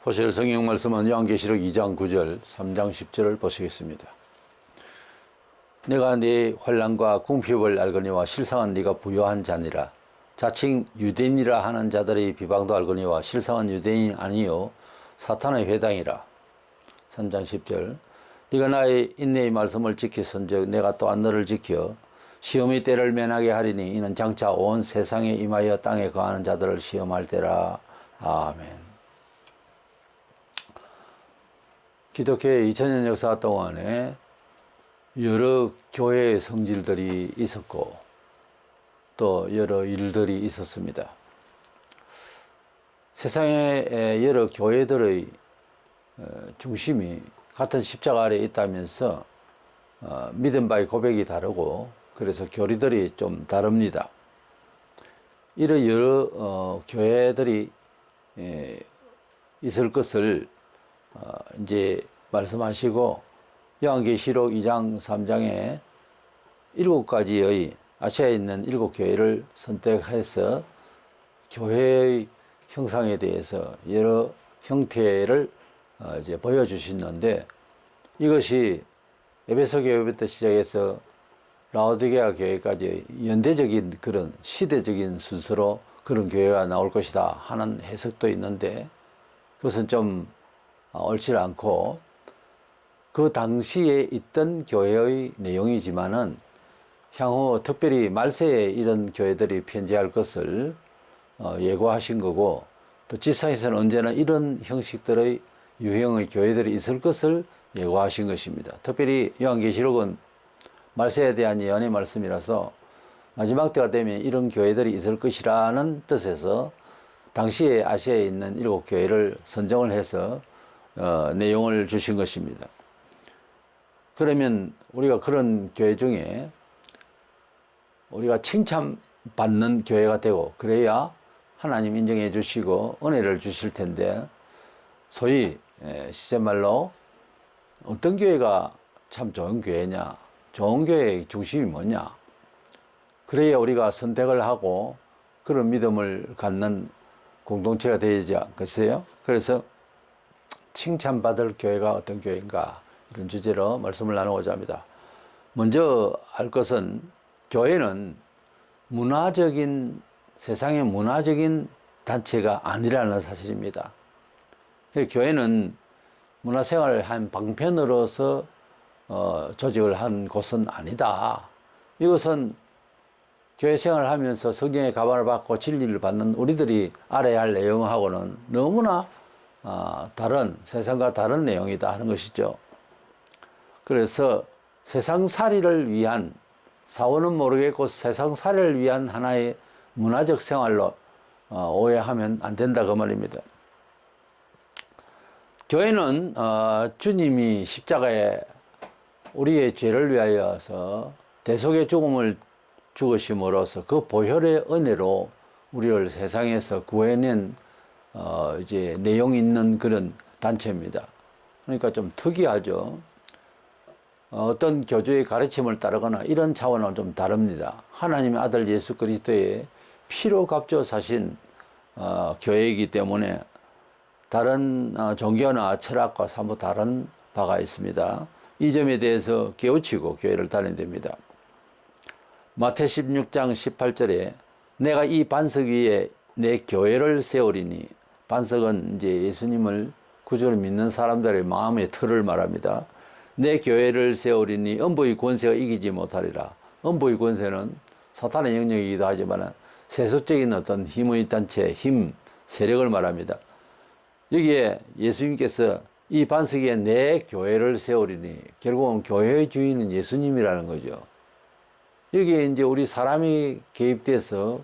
보실 성경 말씀은 요한계시록 2장 9절, 3장 10절을 보시겠습니다. 내가 네 환난과 궁핍을 알거니와 실상은 네가 부요한 자니라. 자칭 유대인이라 하는 자들의 비방도 알거니와 실상은 유대인이 아니요 사탄의 회당이라. 3장 10절. 네가 나의 인내의 말씀을 지켰은즉 내가 또한 너를 지켜 시험의 때를 면하게 하리니 이는 장차 온 세상에 임하여 땅에 거하는 자들을 시험할 때라. 아멘. 기독교의 2000년 역사 동안에 여러 교회의 성질들이 있었고 또 여러 일들이 있었습니다. 세상의 여러 교회들의 중심이 같은 십자가 아래에 있다면서 믿음 바의 고백이 다르고 그래서 교리들이 좀 다릅니다. 이런 여러 교회들이 있을 것을 이제 말씀하시고 요한계시록 2장 3장에 7가지의 아시아에 있는 7교회를 선택해서 교회의 형상에 대해서 여러 형태를 이제 보여주시는데 이것이 에베소 교회부터 시작해서 라오디게아 교회까지 연대적인 그런 시대적인 순서로 그런 교회가 나올 것이다 하는 해석도 있는데 그것은 좀 옳지 않고 그 당시에 있던 교회의 내용이지만은 향후 특별히 말세에 이런 교회들이 편재할 것을 예고하신 거고 또 지상에서는 언제나 이런 형식들의 유형의 교회들이 있을 것을 예고하신 것입니다. 특별히 요한계시록은 말세에 대한 예언의 말씀이라서 마지막 때가 되면 이런 교회들이 있을 것이라는 뜻에서 당시에 아시아에 있는 7교회를 선정을 해서 내용을 주신 것입니다. 그러면 우리가 그런 교회 중에 우리가 칭찬받는 교회가 되고 그래야 하나님 인정해 주시고 은혜를 주실 텐데 소위 시제말로 어떤 교회가 참 좋은 교회냐, 좋은 교회의 중심이 뭐냐, 그래야 우리가 선택을 하고 그런 믿음을 갖는 공동체가 되지 않겠어요? 그래서 칭찬받을 교회가 어떤 교회인가 이런 주제로 말씀을 나누고자 합니다. 먼저 알 것은 교회는 문화적인 세상의 문화적인 단체가 아니라는 사실입니다. 교회는 문화생활을 한 방편으로서 조직을 한 곳은 아니다. 이것은 교회 생활을 하면서 성경의 가반을 받고 진리를 받는 우리들이 알아야 할 내용하고는 너무나 다른 세상과 다른 내용이다 하는 것이죠. 그래서 세상살이를 위한 사원은 모르겠고 세상살이를 위한 하나의 문화적 생활로 오해하면 안 된다 그 말입니다. 교회는 주님이 십자가에 우리의 죄를 위하여서 대속의 죽음을 죽으심으로써 그 보혈의 은혜로 우리를 세상에서 구해낸 이제 내용 있는 그런 단체입니다. 그러니까 좀 특이하죠. 어떤 교주의 가르침을 따르거나 이런 차원은 좀 다릅니다. 하나님의 아들 예수 그리스도의 피로 값져 사신 교회이기 때문에 다른 종교나 철학과 사뭇 다른 바가 있습니다. 이 점에 대해서 깨우치고 교회를 다녀야 됩니다. 마태 16장 18절에 내가 이 반석 위에 내 교회를 세우리니, 반석은 이제 예수님을 구주로 믿는 사람들의 마음의 틀을 말합니다. 내 교회를 세우리니 음부의 권세가 이기지 못하리라. 음부의 권세는 사탄의 영역이기도 하지만 세속적인 어떤 힘의 단체, 힘, 세력을 말합니다. 여기에 예수님께서 이 반석 위에 내 교회를 세우리니 결국은 교회의 주인은 예수님이라는 거죠. 여기에 이제 우리 사람이 개입돼서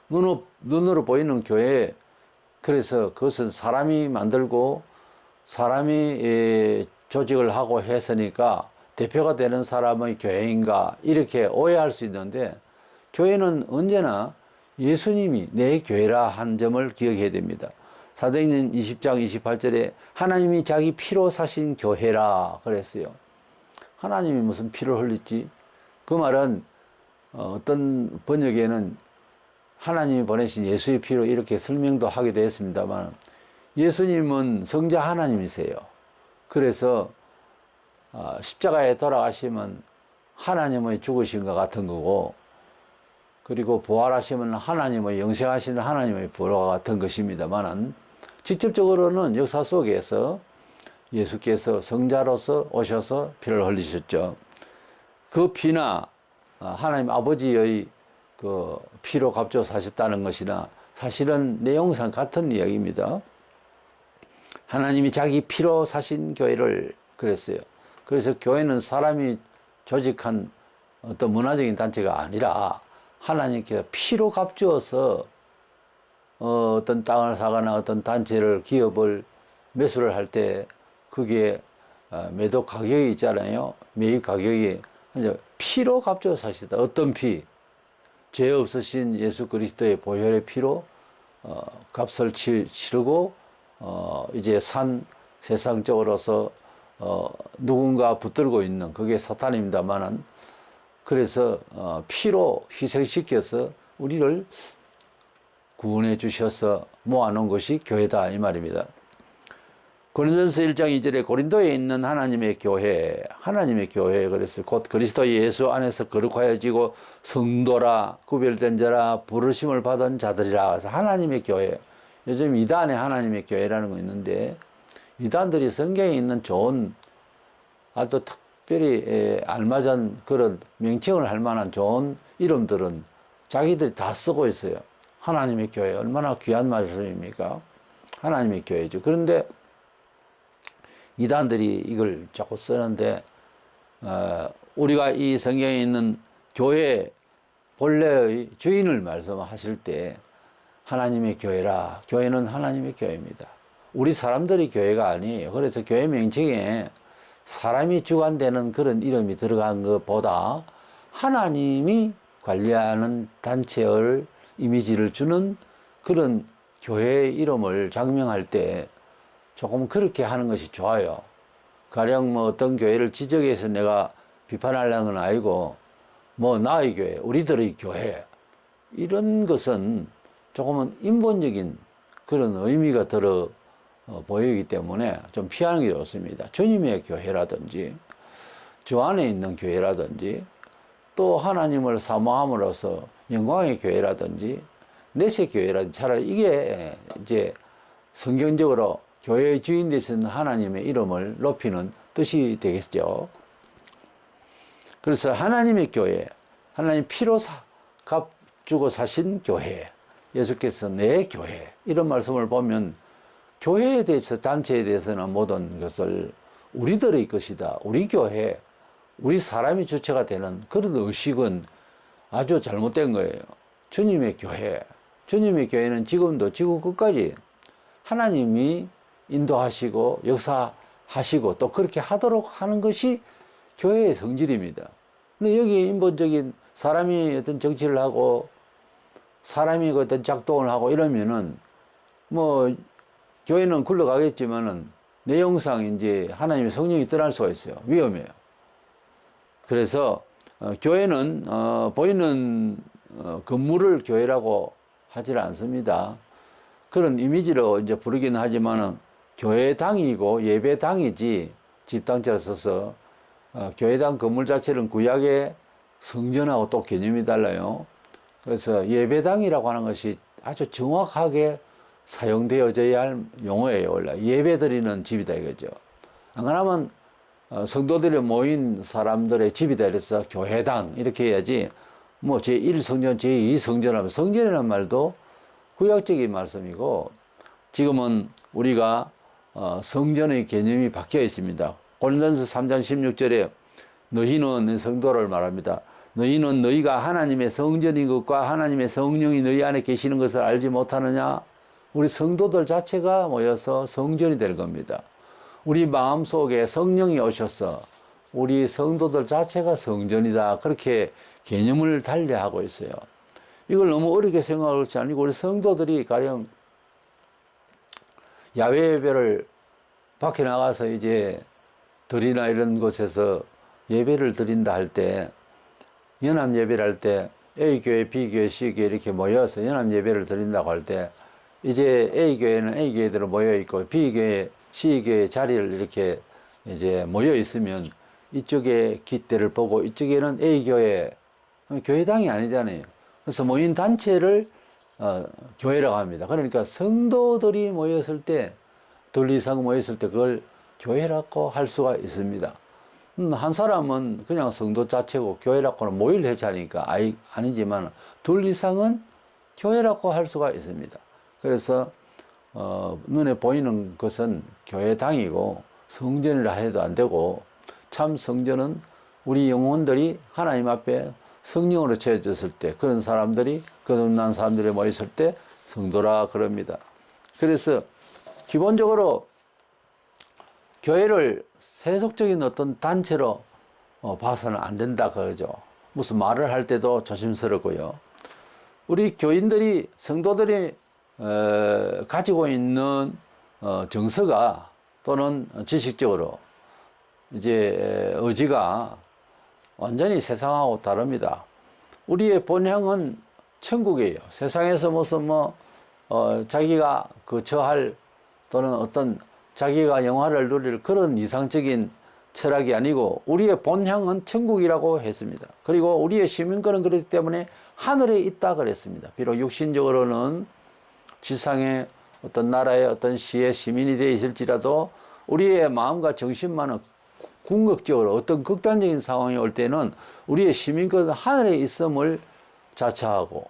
눈으로 보이는 교회, 그래서 그것은 사람이 만들고 사람이 조직을 하고 했으니까 대표가 되는 사람의 교회인가 이렇게 오해할 수 있는데 교회는 언제나 예수님이 내 교회라 한 점을 기억해야 됩니다. 사도행전 20장 28절에 하나님이 자기 피로 사신 교회라 그랬어요. 하나님이 무슨 피를 흘렸지? 그 말은 어떤 번역에는 하나님이 보내신 예수의 피로 이렇게 설명도 하기도 했습니다만 예수님은 성자 하나님이세요. 그래서 십자가에 돌아가시면 하나님의 죽으신 것 같은 거고, 그리고 부활하시면 하나님의 영생하시는 하나님의 부활과 같은 것입니다만은, 직접적으로는 역사 속에서 예수께서 성자로서 오셔서 피를 흘리셨죠. 그 피나 하나님 아버지의 그 피로 값져 사셨다는 것이나 사실은 내용상 같은 이야기입니다. 하나님이 자기 피로 사신 교회를 그랬어요. 그래서 교회는 사람이 조직한 어떤 문화적인 단체가 아니라 하나님께서 피로 값주어서 어떤 땅을 사거나 어떤 단체를, 기업을 매수를 할 때 그게 매도 가격이 있잖아요. 매입 가격이. 이제 피로 값주어 사시다. 어떤 피? 죄 없으신 예수 그리스도의 보혈의 피로 값을 치르고 이제 세상적으로서 누군가 붙들고 있는 그게 사탄입니다만은, 그래서 피로 희생시켜서 우리를 구원해 주셔서 모아놓은 것이 교회다 이 말입니다. 고린도전서 1장 2절에 고린도에 있는 하나님의 교회, 그래서 곧 그리스도 예수 안에서 거룩하여지고 성도라, 구별된 자라, 부르심을 받은 자들이라. 그래서 하나님의 교회, 요즘 이단의 하나님의 교회라는 거 있는데, 이단들이 성경에 있는 좋은, 아주 특별히 알맞은 그런 명칭을 할 만한 좋은 이름들은 자기들이 다 쓰고 있어요. 하나님의 교회, 얼마나 귀한 말씀입니까? 하나님의 교회죠. 그런데 이단들이 이걸 자꾸 쓰는데, 우리가 이 성경에 있는 교회 본래의 주인을 말씀하실 때 하나님의 교회라. 교회는 하나님의 교회입니다. 우리 사람들이 교회가 아니에요. 그래서 교회 명칭에 사람이 주관되는 그런 이름이 들어간 것보다 하나님이 관리하는 단체의 이미지를 주는 그런 교회의 이름을 장명할 때 조금 그렇게 하는 것이 좋아요. 가령 뭐 어떤 교회를 지적해서 내가 비판하려는 건 아니고, 뭐 나의 교회, 우리들의 교회, 이런 것은 조금은 인본적인 그런 의미가 들어 보이기 때문에 좀 피하는 게 좋습니다. 주님의 교회라든지 주 안에 있는 교회라든지 또 하나님을 사모함으로써 영광의 교회라든지 내세 교회라든지, 차라리 이게 이제 성경적으로 교회의 주인 되신 하나님의 이름을 높이는 뜻이 되겠죠. 그래서 하나님의 교회, 하나님 피로 값 주고 사신 교회, 예수께서 내 교회, 이런 말씀을 보면 교회에 대해서, 단체에 대해서는 모든 것을 우리들의 것이다, 우리 교회, 우리 사람이 주체가 되는 그런 의식은 아주 잘못된 거예요. 주님의 교회, 주님의 교회는 지금도 지구 끝까지 하나님이 인도하시고 역사하시고 또 그렇게 하도록 하는 것이 교회의 성질입니다. 근데 여기에 인본적인 사람이 어떤 정치를 하고 사람이 어떤 작동을 하고 이러면은 뭐 교회는 굴러가겠지만은 내용상 이제 하나님의 성령이 떠날 수가 있어요. 위험해요. 그래서 교회는 보이는 건물을 교회라고 하질 않습니다. 그런 이미지로 이제 부르기는 하지만은 교회당이고 예배당이지 집단체를 써서 교회당 건물 자체는 구약의 성전하고 또 개념이 달라요. 그래서 예배당이라고 하는 것이 아주 정확하게 사용되어져야 할 용어예요. 원래 예배 드리는 집이다 이거죠. 안 그러면 성도들이 모인 사람들의 집이다 이래서 교회당 이렇게 해야지, 뭐 제1성전 제2성전 하면, 성전이라는 말도 구약적인 말씀이고 지금은 우리가 성전의 개념이 바뀌어 있습니다. 고린도전서 3장 16절에 너희는 성도를 말합니다. 너희는 너희가 하나님의 성전인 것과 하나님의 성령이 너희 안에 계시는 것을 알지 못하느냐? 우리 성도들 자체가 모여서 성전이 될 겁니다. 우리 마음속에 성령이 오셔서 우리 성도들 자체가 성전이다, 그렇게 개념을 달리하고 있어요. 이걸 너무 어렵게 생각할 것이 아니고, 우리 성도들이 가령 야외 예배를 밖에 나가서 이제 들이나 이런 곳에서 예배를 드린다 할 때, 연합 예배를 할 때 A교회, B교회, C교회 이렇게 모여서 연합 예배를 드린다고 할 때 이제 A 교회는 A 교회대로 모여 있고 B 교회, C 교회 자리를 이렇게 이제 모여 있으면 이쪽에 깃대를 보고 이쪽에는 A 교회, 교회당이 아니잖아요. 그래서 모인 단체를 교회라고 합니다. 그러니까 성도들이 모였을 때, 둘 이상 모였을 때 그걸 교회라고 할 수가 있습니다. 한 사람은 그냥 성도 자체고 교회라고는 모일 회차니까 아니지만 둘 이상은 교회라고 할 수가 있습니다. 그래서 눈에 보이는 것은 교회당이고 성전이라 해도 안 되고, 참 성전은 우리 영혼들이 하나님 앞에 성령으로 채워졌을 때, 그런 사람들이, 거듭난 사람들이 모였을 때 성도라 그럽니다. 그래서 기본적으로 교회를 세속적인 어떤 단체로 봐서는 안 된다 그러죠. 무슨 말을 할 때도 조심스럽고요. 우리 교인들이, 성도들이 가지고 있는 정서가, 또는 지식적으로 이제 의지가 완전히 세상하고 다릅니다. 우리의 본향은 천국이에요. 세상에서 무슨 자기가 처할, 또는 어떤 자기가 영화를 누릴 그런 이상적인 철학이 아니고 우리의 본향은 천국이라고 했습니다. 그리고 우리의 시민권은 그렇기 때문에 하늘에 있다 그랬습니다. 비록 육신적으로는 지상의 어떤 나라의 어떤 시의 시민이 되어 있을지라도 우리의 마음과 정신만은 궁극적으로 어떤 극단적인 상황이 올 때는 우리의 시민권은 하늘에 있음을 자처하고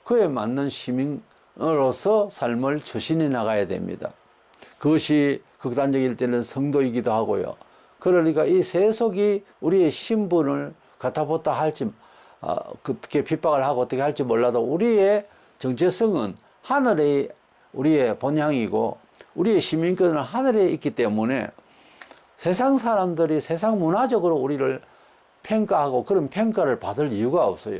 그에 맞는 시민으로서 삶을 처신해 나가야 됩니다. 그것이 극단적일 때는 성도이기도 하고요. 그러니까 이 세속이 우리의 신분을 갖다붙다 할지, 어떻게 핍박을 하고 어떻게 할지 몰라도 우리의 정체성은 하늘에 우리의 본향이고 우리의 시민권은 하늘에 있기 때문에 세상 사람들이 세상 문화적으로 우리를 평가하고 그런 평가를 받을 이유가 없어요.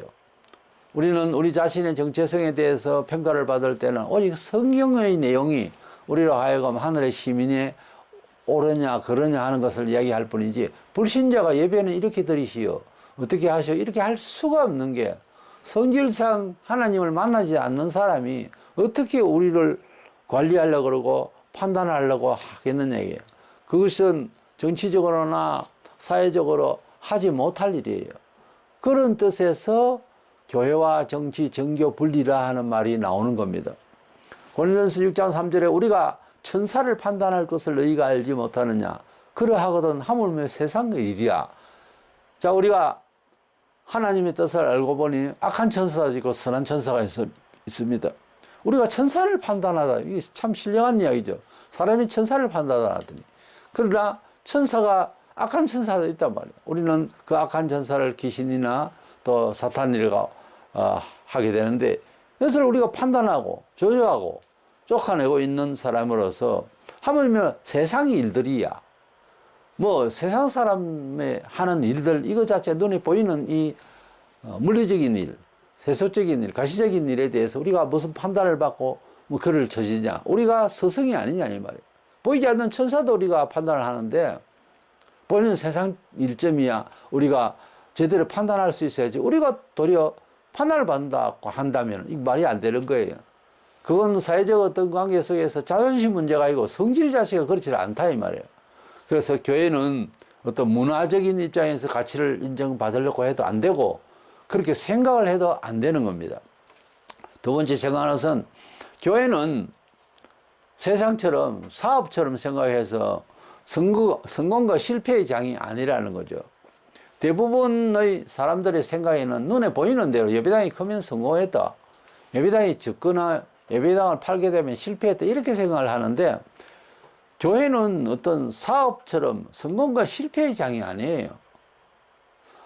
우리는 우리 자신의 정체성에 대해서 평가를 받을 때는 오직 성경의 내용이 우리로 하여금 하늘의 시민이 옳으냐 그러냐 하는 것을 이야기할 뿐이지, 불신자가 예배는 이렇게 드리시오, 어떻게 하시오, 이렇게 할 수가 없는 게, 성질상 하나님을 만나지 않는 사람이 어떻게 우리를 관리하려고 그러고 판단하려고 하겠느냐 이게. 그것은 정치적으로나 사회적으로 하지 못할 일이에요. 그런 뜻에서 교회와 정치, 정교 분리라 하는 말이 나오는 겁니다. 고린도전서 6장 3절에 우리가 천사를 판단할 것을 너희가 알지 못하느냐, 그러하거든 하물며 세상의 일이야. 자, 우리가 하나님의 뜻을 알고 보니 악한 천사가 있고 선한 천사가 있습니다. 우리가 천사를 판단하다, 이게 참 신령한 이야기죠. 사람이 천사를 판단하더니. 그러나 천사가, 악한 천사도 있단 말이에요. 우리는 그 악한 천사를 귀신이나 또 사탄이라고 하게 되는데, 그것을 우리가 판단하고 조여하고 쫓아내고 있는 사람으로서 하물며 세상 일들이야. 세상 사람의 하는 일들, 이거 자체 눈에 보이는 이 물리적인 일, 세속적인 일, 가시적인 일에 대해서 우리가 무슨 판단을 받고 글을 쳐지냐. 우리가 스승이 아니냐 이 말이에요. 보이지 않는 천사도 우리가 판단을 하는데, 보이는 세상 일점이야 우리가 제대로 판단할 수 있어야지. 우리가 도리어 판단을 받는다고 한다면 이 말이 안 되는 거예요. 그건 사회적 어떤 관계 속에서 자존심 문제가 아니고 성질 자체가 그렇지 않다 이 말이에요. 그래서 교회는 어떤 문화적인 입장에서 가치를 인정받으려고 해도 안 되고, 그렇게 생각을 해도 안 되는 겁니다. 두 번째 생각하는 것은, 교회는 세상처럼 사업처럼 생각해서 성공과 실패의 장이 아니라는 거죠. 대부분의 사람들의 생각에는 눈에 보이는 대로 예배당이 크면 성공했다, 예배당이 적거나 예배당을 팔게 되면 실패했다, 이렇게 생각을 하는데, 교회는 어떤 사업처럼 성공과 실패의 장이 아니에요.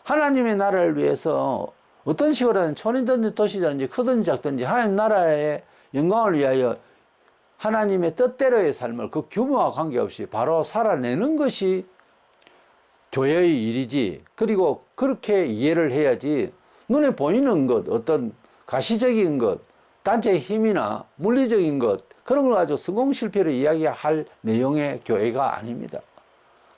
하나님의 나라를 위해서 어떤 식으로든 촌이든지 도시든지 크든지 작든지 하나님 나라의 영광을 위하여 하나님의 뜻대로의 삶을 그 규모와 관계없이 바로 살아내는 것이 교회의 일이지. 그리고 그렇게 이해를 해야지, 눈에 보이는 것, 어떤 가시적인 것, 단체의 힘이나 물리적인 것, 그런 걸 가지고 성공 실패를 이야기할 내용의 교회가 아닙니다.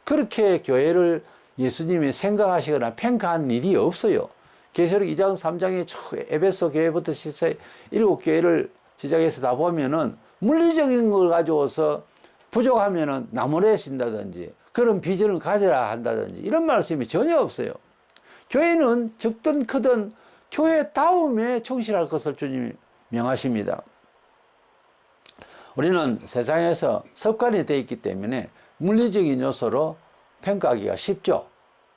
그렇게 교회를 예수님이 생각하시거나 평가한 일이 없어요. 계시록 2장 3장에 에베소 교회부터 시작해 7교회를 시작해서 다 보면은 물리적인 걸 가지고서 부족하면은 나무래신다든지 그런 비전을 가져라 한다든지 이런 말씀이 전혀 없어요. 교회는 적든 크든 교회다움에 충실할 것을 주님이 명하십니다. 우리는 세상에서 습관이 되어 있기 때문에 물리적인 요소로 평가하기가 쉽죠.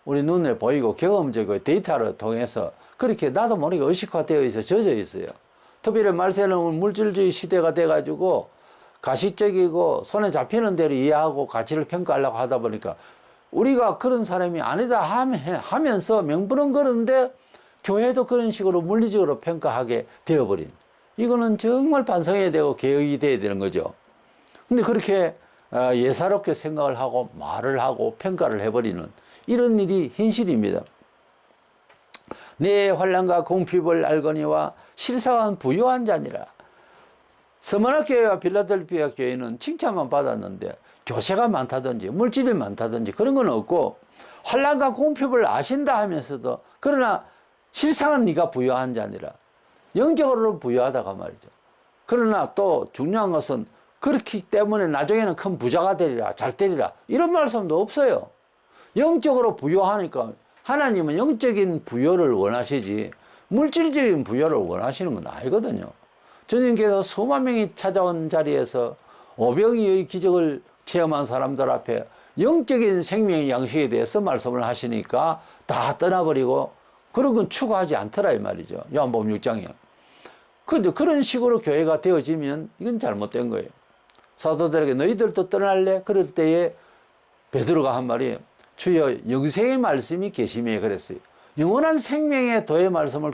우리 눈에 보이고 경험적이고 데이터를 통해서 그렇게 나도 모르게 의식화되어 있어 젖어 있어요. 특별히 말세는 물질주의 시대가 돼가지고 가시적이고 손에 잡히는 대로 이해하고 가치를 평가하려고 하다 보니까 우리가 그런 사람이 아니다 하면서 명분은 그런데 교회도 그런 식으로 물리적으로 평가하게 되어버린, 이거는 정말 반성해야 되고 개혁이 돼야 되는 거죠. 근데 그렇게 예사롭게 생각을 하고 말을 하고 평가를 해버리는 이런 일이 현실입니다. 내 환난과 궁핍을 알거니와 실상은 부유한 자니라. 스무나 교회와 빌라델피아 교회는 칭찬만 받았는데 교세가 많다든지 물질이 많다든지 그런 건 없고, 환난과 궁핍을 아신다 하면서도 그러나 실상은 네가 부유한 자니라. 영적으로는 부유하다가 말이죠. 그러나 또 중요한 것은 그렇기 때문에 나중에는 큰 부자가 되리라, 잘 되리라, 이런 말씀도 없어요. 영적으로 부유하니까 하나님은 영적인 부여를 원하시지 물질적인 부여를 원하시는 건 아니거든요. 주님께서 수만 명이 찾아온 자리에서 오병이의 기적을 체험한 사람들 앞에 영적인 생명의 양식에 대해서 말씀을 하시니까 다 떠나버리고 그런 건 추구하지 않더라 이 말이죠. 요한복음 6장에. 그런데 그런 식으로 교회가 되어지면 이건 잘못된 거예요. 사도들에게 너희들도 떠날래? 그럴 때에 베드로가 한 말이 주여 영생의 말씀이 계시며 그랬어요. 영원한 생명의 도의 말씀을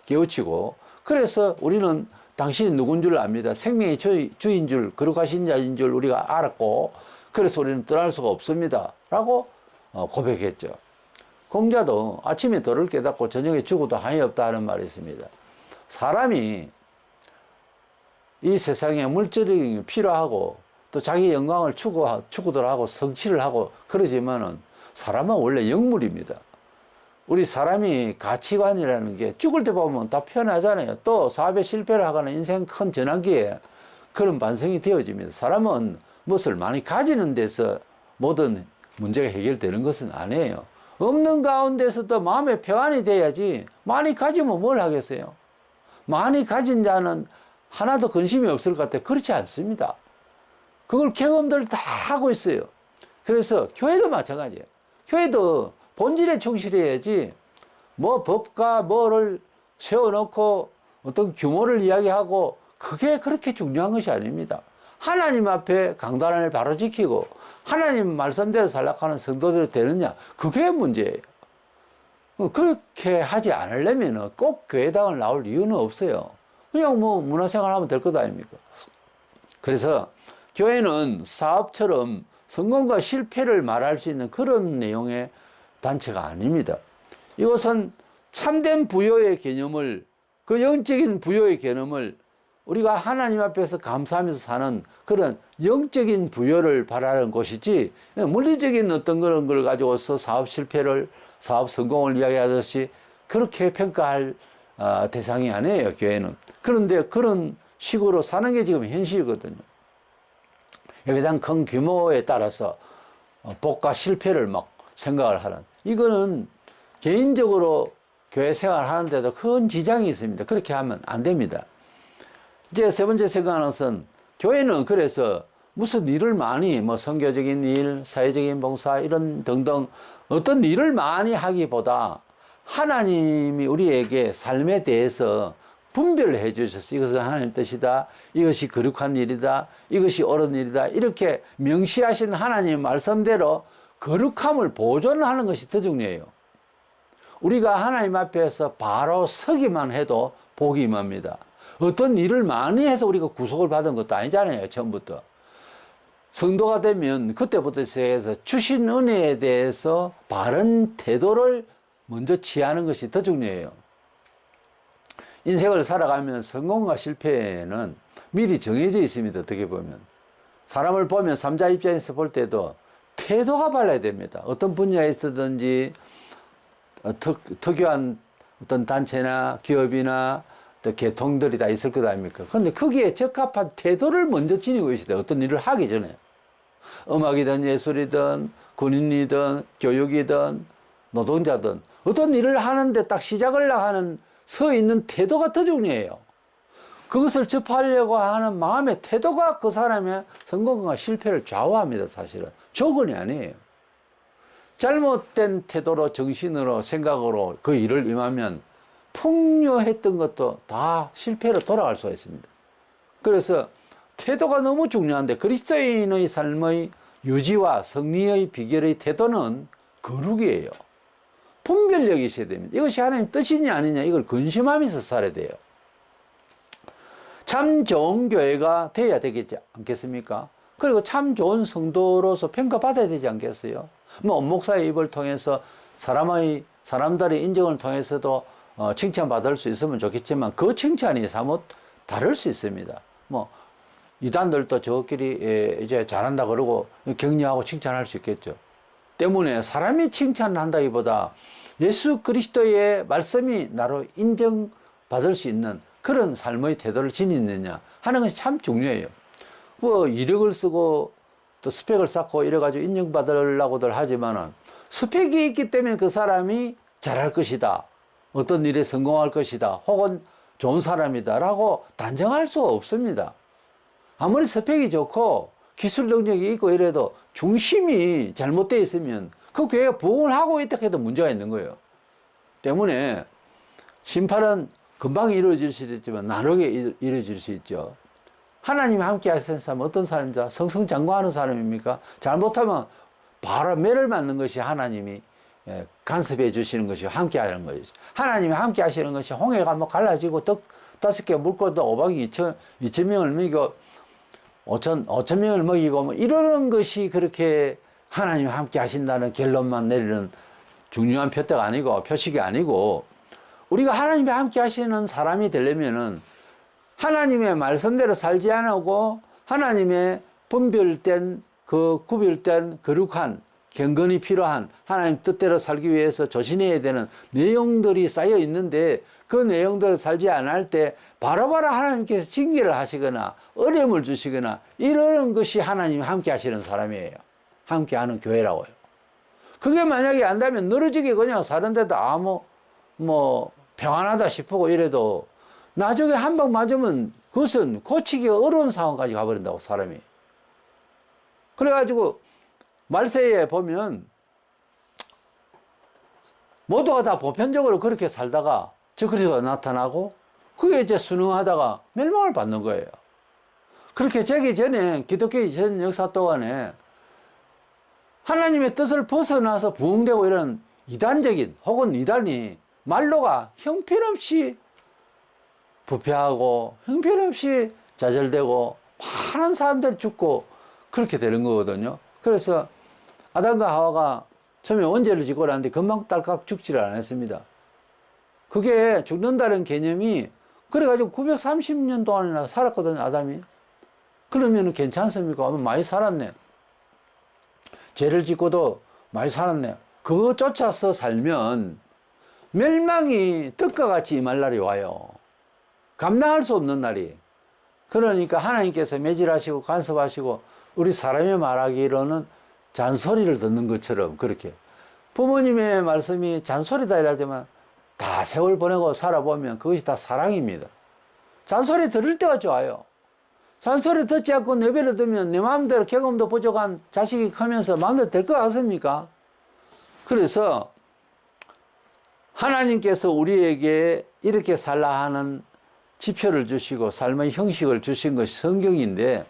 깨우치고 그래서 우리는 당신이 누군 줄 압니다. 생명의 주인 줄, 거룩하신 자인 줄 우리가 알았고 그래서 우리는 떠날 수가 없습니다. 라고 고백했죠. 공자도 아침에 도를 깨닫고 저녁에 죽어도 한이 없다 하는 말이 있습니다. 사람이 이 세상에 물질이 필요하고 또 자기 영광을 추구들 하고 성취를 하고 그러지만은 사람은 원래 영물입니다. 우리 사람이 가치관이라는 게 죽을 때 보면 다 표현하잖아요. 또 사업에 실패를 하거나 인생 큰 전환기에 그런 반성이 되어집니다. 사람은 무엇을 많이 가지는 데서 모든 문제가 해결되는 것은 아니에요. 없는 가운데서도 마음의 평안이 돼야지 많이 가지면 뭘 하겠어요? 많이 가진 자는 하나도 근심이 없을 것 같아요. 그렇지 않습니다. 그걸 경험들 다 하고 있어요. 그래서 교회도 마찬가지예요. 교회도 본질에 충실해야지 뭐 법과 뭐를 세워놓고 어떤 규모를 이야기하고 그게 그렇게 중요한 것이 아닙니다. 하나님 앞에 강단을 바로 지키고 하나님 말씀대로 살락하는 성도들이 되느냐, 그게 문제예요. 그렇게 하지 않으려면 꼭 교회당을 나올 이유는 없어요. 그냥 뭐 문화생활 하면 될 것 아닙니까? 그래서 교회는 사업처럼 성공과 실패를 말할 수 있는 그런 내용의 단체가 아닙니다. 이것은 참된 부여의 개념을, 그 영적인 부여의 개념을 우리가 하나님 앞에서 감사하면서 사는 그런 영적인 부여를 바라는 곳이지, 물리적인 어떤 그런 걸 가지고서 사업 실패를, 사업 성공을 이야기하듯이 그렇게 평가할 대상이 아니에요, 교회는. 그런데 그런 식으로 사는 게 지금 현실이거든요. 예배당 큰 규모에 따라서 복과 실패를 막 생각을 하는, 이거는 개인적으로 교회 생활을 하는데도 큰 지장이 있습니다. 그렇게 하면 안 됩니다. 이제 세 번째 생각하는 것은, 교회는 그래서 무슨 일을 많이, 뭐 선교적인 일, 사회적인 봉사 이런 등등 어떤 일을 많이 하기보다 하나님이 우리에게 삶에 대해서 분별을 해 주셔서 이것은 하나님 뜻이다, 이것이 거룩한 일이다, 이것이 옳은 일이다, 이렇게 명시하신 하나님의 말씀대로 거룩함을 보존하는 것이 더 중요해요. 우리가 하나님 앞에서 바로 서기만 해도 복이 임합니다. 어떤 일을 많이 해서 우리가 구속을 받은 것도 아니잖아요, 처음부터. 성도가 되면 그때부터 시작해서 주신 은혜에 대해서 바른 태도를 먼저 취하는 것이 더 중요해요. 인생을 살아가면 성공과 실패는 미리 정해져 있습니다, 어떻게 보면. 사람을 보면 삼자 입장에서 볼 때도 태도가 발라야 됩니다. 어떤 분야에 있든지 특유한 어떤 단체나 기업이나 또 계통들이 다 있을 것 아닙니까? 근데 거기에 적합한 태도를 먼저 지니고 있어야 돼요. 어떤 일을 하기 전에. 음악이든 예술이든 군인이든 교육이든 노동자든 어떤 일을 하는데 딱 시작을 하는 서 있는 태도가 더 중요해요. 그것을 접하려고 하는 마음의 태도가 그 사람의 성공과 실패를 좌우합니다. 사실은 조건이 아니에요. 잘못된 태도로 정신으로 생각으로 그 일을 임하면 풍요했던 것도 다 실패로 돌아갈 수가 있습니다. 그래서 태도가 너무 중요한데 그리스도인의 삶의 유지와 승리의 비결의 태도는 거룩이에요. 분별력이 있어야 됩니다. 이것이 하나님 뜻이냐 아니냐 이걸 근심하면서 살아야 돼요. 참 좋은 교회가 돼야 되겠지 않겠습니까? 그리고 참 좋은 성도로서 평가받아야 되지 않겠어요? 뭐 목사의 입을 통해서 사람들의 인정을 통해서도 칭찬받을 수 있으면 좋겠지만 그 칭찬이 사뭇 다를 수 있습니다. 뭐 이단들도 저끼리 이제 잘한다 그러고 격려하고 칭찬할 수 있겠죠. 때문에 사람이 칭찬한다기보다 예수 그리스도의 말씀이 나로 인정받을 수 있는 그런 삶의 태도를 지니느냐 하는 것이 참 중요해요. 뭐 이력을 쓰고 또 스펙을 쌓고 이래가지고 인정받으려고들 하지만은 스펙이 있기 때문에 그 사람이 잘할 것이다. 어떤 일에 성공할 것이다. 혹은 좋은 사람이다. 라고 단정할 수가 없습니다. 아무리 스펙이 좋고 기술 능력이 있고 이래도 중심이 잘못되어 있으면 그 교회가 부흥을 하고 있다 해도 문제가 있는 거예요. 때문에 심판은 금방 이루어질 수도 있지만 나누게 이루어질 수 있죠. 하나님이 함께 하시는 사람은 어떤 사람입니까? 성성장구하는 사람입니까? 잘못하면 바로 매를 맞는 것이 하나님이 간섭해 주시는 것이 함께 하는 것이죠. 하나님이 함께 하시는 것이 홍해가 뭐 갈라지고 떡 5개 물고도 5박이 2천 명을 먹이고 5천 명을 먹이고 뭐 이러는 것이 그렇게 하나님이 함께 하신다는 결론만 내리는 중요한 표대가 아니고 표식이 아니고 우리가 하나님이 함께 하시는 사람이 되려면은 하나님의 말씀대로 살지 않고 하나님의 분별된 그 구별된 거룩한 경건이 필요한 하나님 뜻대로 살기 위해서 조심해야 되는 내용들이 쌓여 있는데 그 내용들을 살지 않을 때 바로바로 하나님께서 징계를 하시거나 어려움을 주시거나 이러는 것이 하나님이 함께 하시는 사람이에요. 함께 하는 교회라고요. 그게 만약에 안다면 늘어지게 그냥 사는데도 아무 뭐 평안하다 싶고 이래도 나중에 한 방 맞으면 그것은 고치기 어려운 상황까지 가버린다고 사람이. 그래가지고 말세에 보면 모두가 다 보편적으로 그렇게 살다가 저 그리스도가 나타나고 그게 이제 순응하다가 멸망을 받는 거예요. 그렇게 되기 전에 기독교의 전 역사 동안에 하나님의 뜻을 벗어나서 부흥되고 이런 이단적인 혹은 이단이 말로가 형편없이 부패하고 형편없이 좌절되고 많은 사람들이 죽고 그렇게 되는 거거든요. 그래서 아담과 하와가 처음에 원죄를 짓고 나는데 금방 딸깍 죽지를 않았습니다. 그게 죽는다는 개념이 그래가지고 930년 동안이나 살았거든요, 아담이. 그러면 괜찮습니까? 많이 살았네. 죄를 짓고도 많이 살았네. 그거 쫓아서 살면 멸망이 떡과 같이 임할 날이 와요. 감당할 수 없는 날이. 그러니까 하나님께서 매질하시고 간섭하시고 우리 사람이 말하기로는 잔소리를 듣는 것처럼 그렇게 부모님의 말씀이 잔소리다 이러지만 다 세월 보내고 살아보면 그것이 다 사랑입니다. 잔소리 들을 때가 좋아요. 잔소리 듣지 않고 내버려 두면 내 마음대로 경험도 부족한 자식이 크면서 마음대로 될 것 같습니까? 그래서 하나님께서 우리에게 이렇게 살라 하는 지표를 주시고 삶의 형식을 주신 것이 성경인데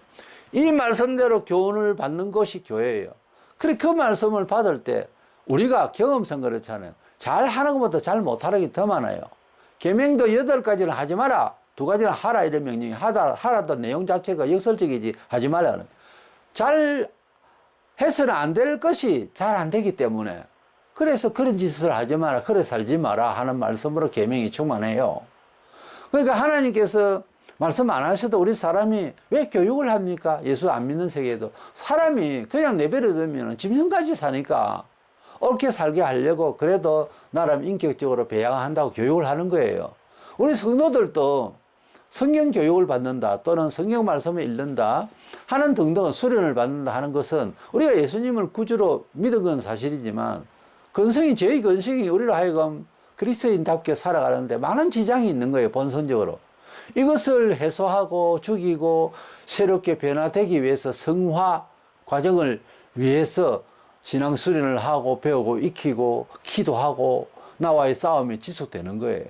이 말씀대로 교훈을 받는 것이 교회예요. 그래 그 말씀을 받을 때 우리가 경험상 그렇잖아요. 잘 하는 것보다 잘 못하는 게 더 많아요. 계명도 8가지는 하지 마라. 2가지는 하라 이런 명령이 하라도 내용 자체가 역설적이지 하지 말라. 잘 해서는 안 될 것이 잘 안 되기 때문에 그래서 그런 짓을 하지 마라. 그래 살지 마라 하는 말씀으로 계명이 충만해요. 그러니까 하나님께서 말씀 안 하셔도 우리 사람이 왜 교육을 합니까? 예수 안 믿는 세계에도 사람이 그냥 내버려 두면 짐승까지 사니까 옳게 살게 하려고 그래도 나름 인격적으로 배양한다고 교육을 하는 거예요. 우리 성도들도 성경 교육을 받는다 또는 성경 말씀을 읽는다 하는 등등 수련을 받는다 하는 것은 우리가 예수님을 구주로 믿은 건 사실이지만 저희 근성이 우리로 하여금 그리스도인답게 살아가는데 많은 지장이 있는 거예요. 본성적으로. 이것을 해소하고 죽이고 새롭게 변화되기 위해서 성화 과정을 위해서 신앙 수련을 하고 배우고 익히고 기도하고 나와의 싸움이 지속되는 거예요.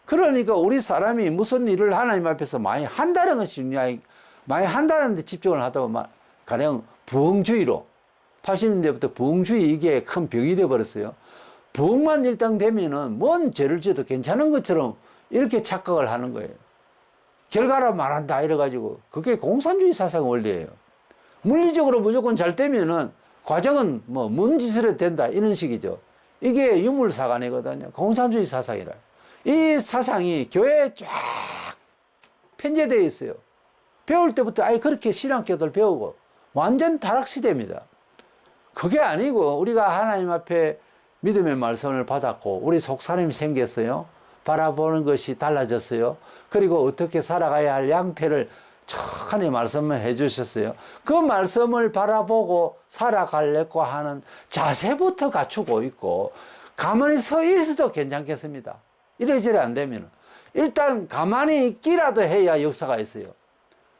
그러니까 우리 사람이 무슨 일을 하나님 앞에서 많이 한다는 것이 중요해. 많이 한다는 데 집중을 하다 보면 가령 부흥주의로 80년대부터 부흥주의 이게 큰 병이 되어 버렸어요. 부흥만 일단 되면은 뭔 죄를 지어도 괜찮은 것처럼 이렇게 착각을 하는 거예요. 결과로 말한다 이래가지고 그게 공산주의 사상 원리예요. 물리적으로 무조건 잘 되면은 과정은 뭐 뭔 짓을 해도 된다 이런 식이죠. 이게 유물사관이거든요. 공산주의 사상이라. 이 사상이 교회에 쫙 편제되어 있어요. 배울 때부터 아예 그렇게 신앙교들 배우고 완전 타락시대입니다. 그게 아니고 우리가 하나님 앞에 믿음의 말씀을 받았고 우리 속사람이 생겼어요. 바라보는 것이 달라졌어요. 그리고 어떻게 살아가야 할 양태를 척하니 말씀을 해주셨어요. 그 말씀을 바라보고 살아가려고 하는 자세부터 갖추고 있고 가만히 서 있어도 괜찮겠습니다. 이래저래 안 되면 일단 가만히 있기라도 해야 역사가 있어요.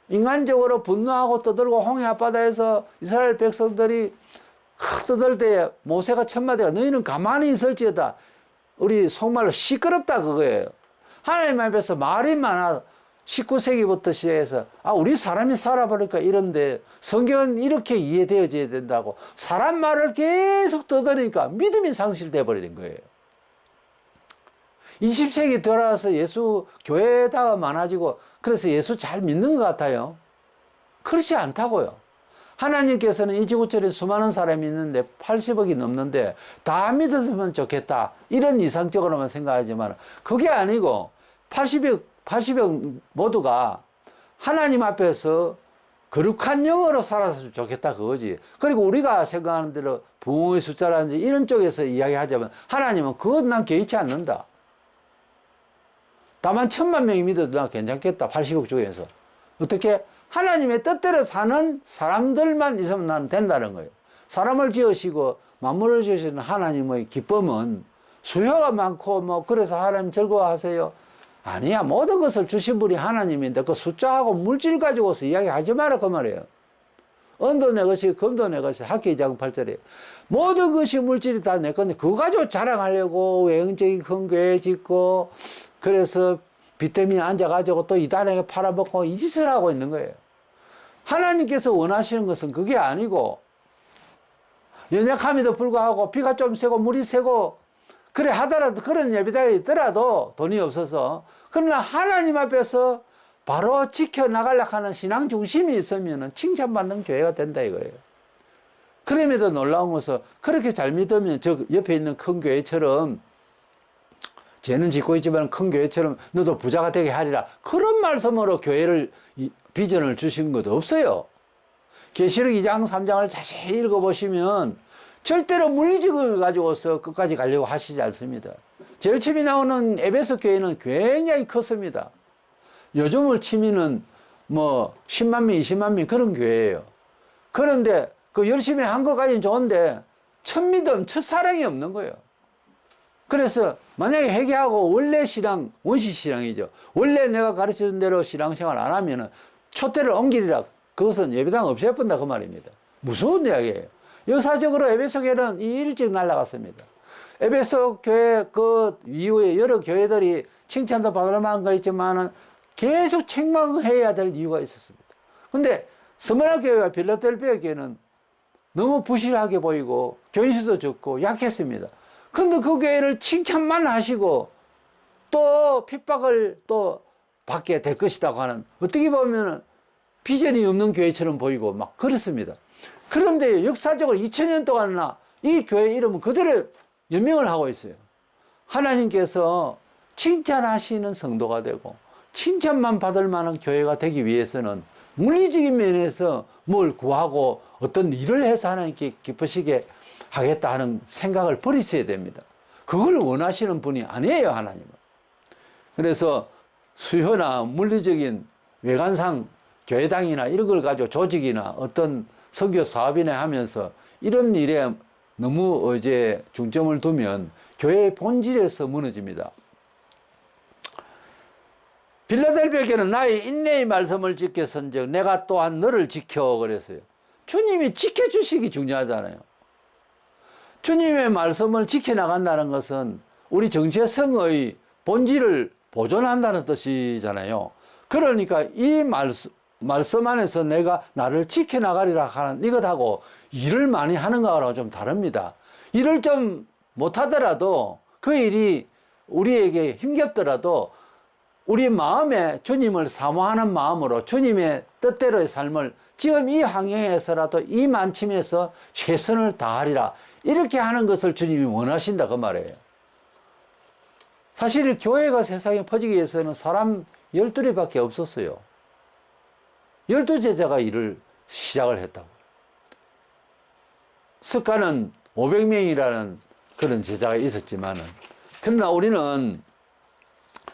인간적으로 분노하고 떠들고 홍해 앞바다에서 이스라엘 백성들이 떠들 때 모세가 천마디가 너희는 가만히 있을지어다. 우리 속말로 시끄럽다 그거예요. 하나님 앞에서 말이 많아 19세기부터 시작해서 우리 사람이 살아보니까 이런데 성경은 이렇게 이해되어져야 된다고 사람 말을 계속 떠드니까 믿음이 상실돼 버리는 거예요. 20세기 들어와서 예수 교회다가 많아지고 그래서 예수 잘 믿는 것 같아요. 그렇지 않다고요. 하나님께서는 이 지구촌에 수많은 사람이 있는데 80억이 넘는데 다 믿었으면 좋겠다 이런 이상적으로만 생각하지만 그게 아니고 80억 모두가 하나님 앞에서 거룩한 영으로 살았으면 좋겠다 그거지. 그리고 우리가 생각하는 대로 부흥의 숫자라든지 이런 쪽에서 이야기하자면 하나님은 그건 난 개의치 않는다. 다만 1000만 명이 믿어도 난 괜찮겠다. 80억 중에서. 어떻게? 하나님의 뜻대로 사는 사람들만 있으면 나는 된다는 거예요. 사람을 지으시고 만물을 지으시는 하나님의 기쁨은 수요가 많고 뭐 그래서 하나님 즐거워하세요. 아니야. 모든 것을 주신 분이 하나님인데 그 숫자하고 물질 가지고서 이야기하지 마라 그 말이에요. 은도 내 것이 금도 내 것이 학기 2장 8절에 모든 것이 물질이 다 내 건데 그거 가지고 자랑하려고 외형적인 큰 교회 짓고 그래서 비타민 앉아가지고 또 이단에게 팔아먹고 이 짓을 하고 있는 거예요. 하나님께서 원하시는 것은 그게 아니고 연약함에도 불구하고 비가 좀 새고 물이 새고 그래 하더라도 그런 예배당에 있더라도 돈이 없어서 그러나 하나님 앞에서 바로 지켜나가려고 하는 신앙 중심이 있으면 칭찬받는 교회가 된다 이거예요. 그럼에도 놀라운 것은 그렇게 잘 믿으면 저 옆에 있는 큰 교회처럼 죄는 짓고 있지만 큰 교회처럼 너도 부자가 되게 하리라. 그런 말씀으로 교회를 비전을 주신 것도 없어요. 계시록 2장 3장을 자세히 읽어보시면 절대로 물리적을 가지고서 끝까지 가려고 하시지 않습니다. 제일 처음에 나오는 에베소 교회는 굉장히 컸습니다. 요즘을 치면은 뭐 10만 명, 20만 명 그런 교회예요. 그런데 그 열심히 한 것까지는 좋은데 첫 믿음, 첫 사랑이 없는 거예요. 그래서 만약에 회개하고 원래 신앙, 원시 신앙이죠. 원래 내가 가르쳐준 대로 신앙생활 안 하면은 촛대를 옮기리라. 그것은 예배당 없애본다 그 말입니다. 무서운 이야기예요. 역사적으로 에베소 교회는 일찍 날아갔습니다. 에베소 교회 그 이후에 여러 교회들이 칭찬도 받을 만한 거 있지만은 계속 책망해야 될 이유가 있었습니다. 근데 스무나 교회와 필라델피아 교회는 너무 부실하게 보이고 교인수도 적고 약했습니다. 근데 그 교회를 칭찬만 하시고 또 핍박을 또 받게 될 것이라고 하는 어떻게 보면 비전이 없는 교회처럼 보이고 막 그렇습니다. 그런데 역사적으로 2000년 동안이나 이 교회 이름은 그대로 연명을 하고 있어요. 하나님께서 칭찬하시는 성도가 되고 칭찬만 받을 만한 교회가 되기 위해서는 물리적인 면에서 뭘 구하고 어떤 일을 해서 하나님께 기쁘시게 하겠다 하는 생각을 버리셔야 됩니다. 그걸 원하시는 분이 아니에요, 하나님은. 그래서 수효나 물리적인 외관상 교회당이나 이런 걸 가지고 조직이나 어떤 선교 사업이나 하면서 이런 일에 너무 이제 중점을 두면 교회의 본질에서 무너집니다. 빌라델비아 교회는 나의 인내의 말씀을 지켰은즉 내가 또한 너를 지켜 그랬어요. 주님이 지켜주시기 중요하잖아요. 주님의 말씀을 지켜나간다는 것은 우리 정체성의 본질을 보존한다는 뜻이잖아요. 그러니까 이 말씀 안에서 내가 나를 지켜나가리라 하는 이것하고 일을 많이 하는 거하고 좀 다릅니다. 일을 좀 못하더라도 그 일이 우리에게 힘겹더라도 우리 마음에 주님을 사모하는 마음으로 주님의 뜻대로의 삶을 지금 이 환경에서라도 이 만침에서 최선을 다하리라 이렇게 하는 것을 주님이 원하신다 그 말이에요. 사실 교회가 세상에 퍼지기 위해서는 사람 12밖에 없었어요. 12제자가 일을 시작을 했다고. 석가는 500명이라는 그런 제자가 있었지만은, 그러나 우리는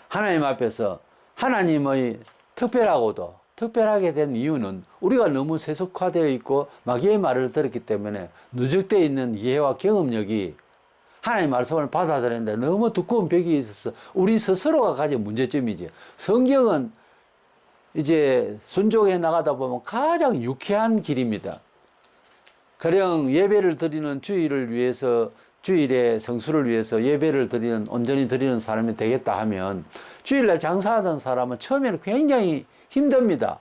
하나님 앞에서 하나님의 특별하게 된 이유는 우리가 너무 세속화되어 있고 마귀의 말을 들었기 때문에 누적되어 있는 이해와 경험력이 하나님 말씀을 받아들이는데 너무 두꺼운 벽이 있어서 우리 스스로가 가진 문제점이지. 성경은 이제 순종해 나가다 보면 가장 유쾌한 길입니다. 가령 예배를 드리는 주일을 위해서, 주일의 성수를 위해서 예배를 드리는, 온전히 드리는 사람이 되겠다 하면 주일날 장사하던 사람은 처음에는 굉장히 힘듭니다.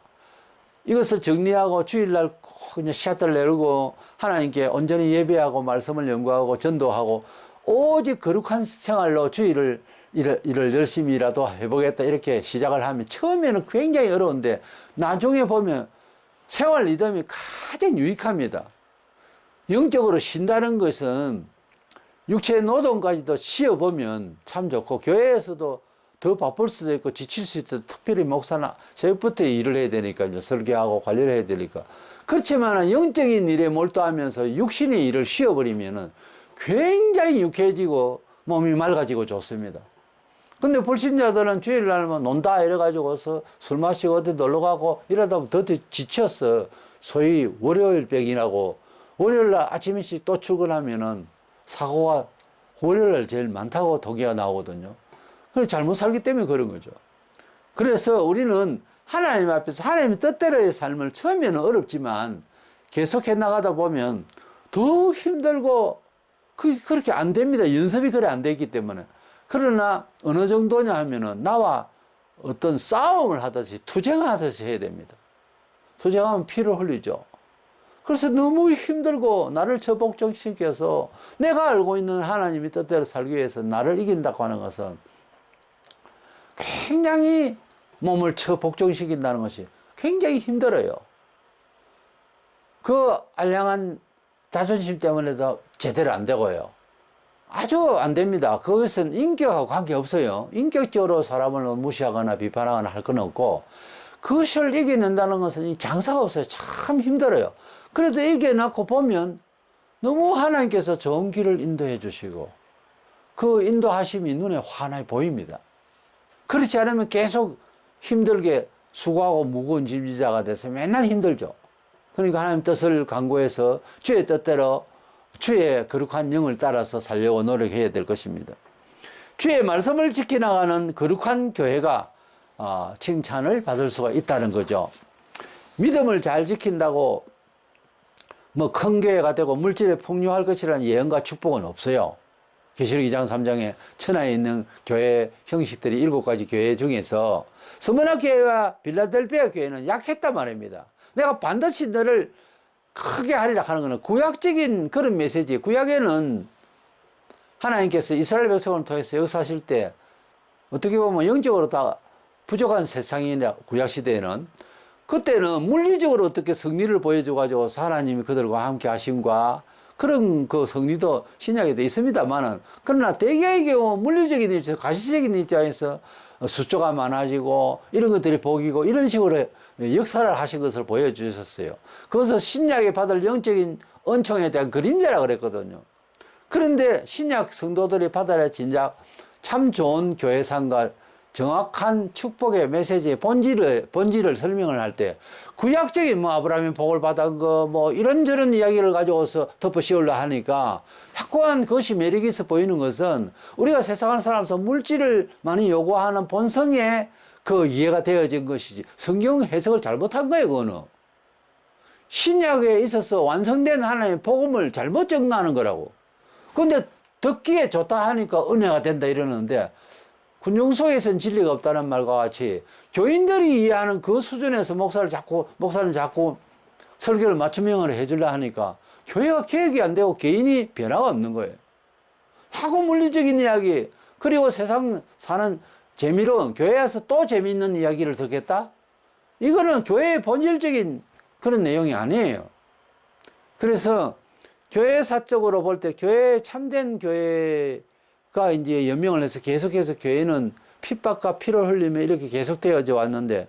이것을 정리하고 주일날 꼭 그냥 샷을 내리고 하나님께 온전히 예배하고 말씀을 연구하고 전도하고 오직 거룩한 생활로 주일을 일을 열심히라도 해보겠다 이렇게 시작을 하면 처음에는 굉장히 어려운데 나중에 보면 생활 리듬이 가장 유익합니다. 영적으로 쉰다는 것은 육체의 노동까지도 쉬어보면 참 좋고 교회에서도 더 바쁠 수도 있고 지칠 수 있어도 특별히 목사나 새벽부터 일을 해야 되니까 이제 설교하고 관리를 해야 되니까 그렇지만 영적인 일에 몰두하면서 육신의 일을 쉬어버리면은 굉장히 유쾌해지고 몸이 맑아지고 좋습니다. 근데 불신자들은 주일날만 논다 이래가지고서 술 마시고 어디 놀러 가고 이러다 보면 더 지쳐서 소위 월요일병이라고 월요일날 아침 일찍 또 출근하면은 사고가 월요일날 제일 많다고 독기가 나오거든요. 그래서 잘못 살기 때문에 그런 거죠. 그래서 우리는 하나님 앞에서 하나님의 뜻대로의 삶을 처음에는 어렵지만 계속해 나가다 보면 더 힘들고 그렇게 안 됩니다. 연습이 그래 안 되기 때문에. 그러나 어느 정도냐 하면은 나와 어떤 싸움을 하듯이 투쟁하듯이 해야 됩니다. 투쟁하면 피를 흘리죠. 그래서 너무 힘들고 나를 처복종시켜서 내가 알고 있는 하나님의 뜻대로 살기 위해서 나를 이긴다고 하는 것은 굉장히 몸을 처복종시킨다는 것이 굉장히 힘들어요. 그 알량한 자존심 때문에도 제대로 안 되고요. 아주 안 됩니다. 그것은 인격하고 관계없어요. 인격적으로 사람을 무시하거나 비판하거나 할 건 없고 그것을 이겨낸다는 것은 장사가 없어요. 참 힘들어요. 그래도 이겨놓고 보면 너무 하나님께서 좋은 길을 인도해 주시고 그 인도하심이 눈에 환하게 보입니다. 그렇지 않으면 계속 힘들게 수고하고 무거운 짐지자가 돼서 맨날 힘들죠. 그러니까 하나님 뜻을 강구해서 주의 뜻대로 주의 거룩한 영을 따라서 살려고 노력해야 될 것입니다. 주의 말씀을 지켜나가는 거룩한 교회가 칭찬을 받을 수가 있다는 거죠. 믿음을 잘 지킨다고 뭐 큰 교회가 되고 물질에 풍요할 것이라는 예언과 축복은 없어요. 계시록 2장 3장에 천하에 있는 교회 형식들이 7가지 교회 중에서 스무나 교회와 빌라델비아 교회는 약했단 말입니다. 내가 반드시 너를 크게 하리라 하는 것은 구약적인 그런 메시지. 구약에는 하나님께서 이스라엘 백성을 통해서 역사하실 때 어떻게 보면 영적으로 다 부족한 세상이냐 구약시대에는 그때는 물리적으로 어떻게 승리를 보여줘가지고 하나님이 그들과 함께 하심과 그런 그 승리도 신약에도 있습니다만은 그러나 대개의 경우 물리적인 입장에서 가시적인 입장에서 수조가 많아지고 이런 것들이 복이고 이런 식으로 역사를 하신 것을 보여주셨어요. 그것을 신약에 받을 영적인 은총에 대한 그림자라 그랬거든요. 그런데 신약 성도들이 받아야 진작 참 좋은 교회상과 정확한 축복의 메시지의 본질을 설명을 할 때 구약적인 뭐 아브라함이 복을 받은 거 뭐 이런저런 이야기를 가지고서 덮어 씌우려 하니까 확고한 그것이 매력이 있어 보이는 것은 우리가 세상을 살아가면서 물질을 많이 요구하는 본성에 그 이해가 되어진 것이지 성경 해석을 잘못한 거예요. 그거는 신약에 있어서 완성된 하나님의 복음을 잘못 적용하는 거라고. 근데 듣기에 좋다 하니까 은혜가 된다 이러는데 군중 속에서는 진리가 없다는 말과 같이 교인들이 이해하는 그 수준에서 목사는 자꾸 설교를 맞춤형으로 해주려 하니까 교회가 개혁이 안 되고 개인이 변화가 없는 거예요. 하고 물리적인 이야기, 그리고 세상 사는 재미로운, 교회에서 또 재미있는 이야기를 듣겠다? 이거는 교회의 본질적인 그런 내용이 아니에요. 그래서 교회사적으로 볼 때 교회 참된 교회가 이제 연명을 해서 계속해서 교회는 핍박과 피를 흘리며 이렇게 계속되어져 왔는데